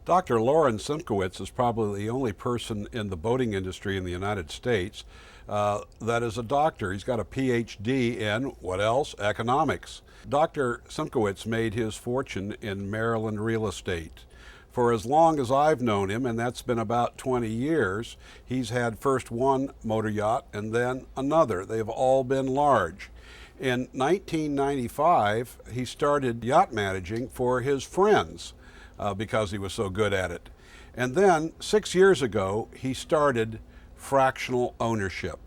Dr. Loren Simkowitz is probably the only person in the boating industry in the United States that is a doctor. He's got a PhD in, what else? Economics. Dr. Simkowitz made his fortune in Maryland real estate. For as long as I've known him, and that's been about 20 years, he's had first one motor yacht and then another. They've all been large. In 1995, he started yacht managing for his friends because he was so good at it. And then 6 years ago, he started fractional ownership.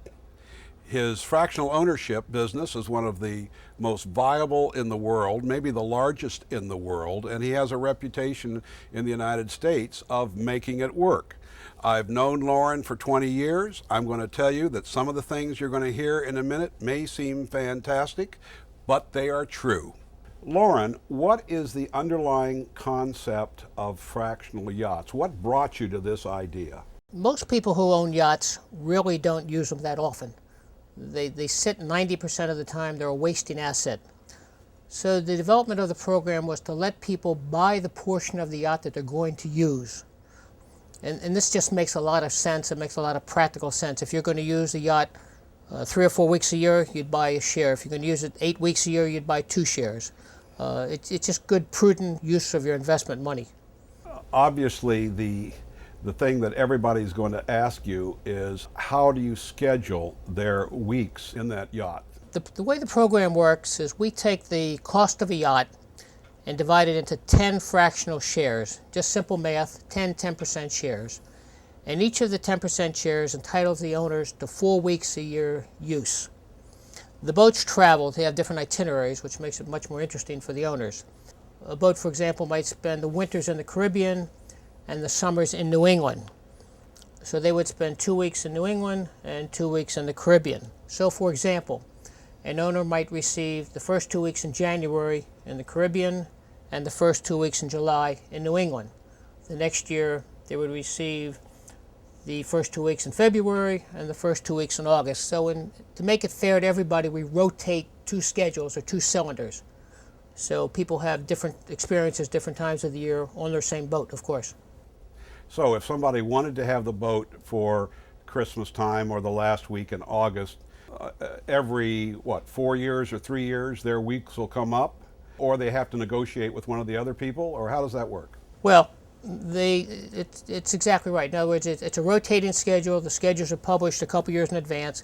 His fractional ownership business is one of the most viable in the world, maybe the largest in the world, and he has a reputation in the United States of making it work. I've known Loren for 20 years. I'm going to tell you that some of the things you're going to hear in a minute may seem fantastic, but they are true. Loren, what is the underlying concept of fractional yachts? What brought you to this idea? Most people who own yachts really don't use them that often. They sit 90% of the time. They're a wasting asset. So the development of the program was to let people buy the portion of the yacht that they're going to use. And this just makes a lot of sense. It makes a lot of practical sense. If you're going to use the yacht 3 or 4 weeks a year, you'd buy a share. If you're going to use it 8 weeks a year, you'd buy 2 shares. It's just good, prudent use of your investment money. Obviously, the thing that everybody's going to ask you is, how do you schedule their weeks in that yacht? The way the program works is we take the cost of a yacht and divide it into 10 fractional shares. Just simple math, 10% shares. And each of the 10% shares entitles the owners to 4 weeks a year use. The boats travel. They have different itineraries, which makes it much more interesting for the owners. A boat, for example, might spend the winters in the Caribbean and the summers in New England. So they would spend 2 weeks in New England and 2 weeks in the Caribbean. So, for example, an owner might receive the first 2 weeks in January in the Caribbean and the first 2 weeks in July in New England. The next year, they would receive the first 2 weeks in February and the first 2 weeks in August. So to make it fair to everybody, we rotate 2 schedules or 2 cylinders. So people have different experiences, different times of the year on their same boat, of course. So if somebody wanted to have the boat for Christmas time or the last week in August, every, 4 years or 3 years, their weeks will come up? Or they have to negotiate with one of the other people? Or how does that work? Well, it's exactly right. In other words, it's a rotating schedule. The schedules are published a couple years in advance.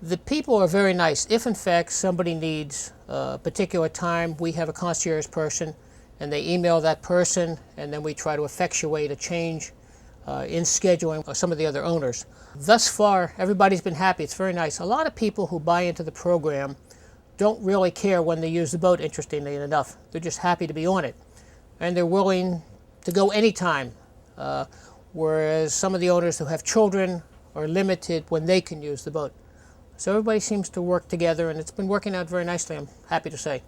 The people are very nice. If, in fact, somebody needs a particular time, we have a concierge person, and they email that person, and then we try to effectuate a change in scheduling of some of the other owners. Thus far, everybody's been happy. It's very nice. A lot of people who buy into the program don't really care when they use the boat, interestingly enough. They're just happy to be on it. And they're willing to go anytime, whereas some of the owners who have children are limited when they can use the boat. So everybody seems to work together, and it's been working out very nicely, I'm happy to say.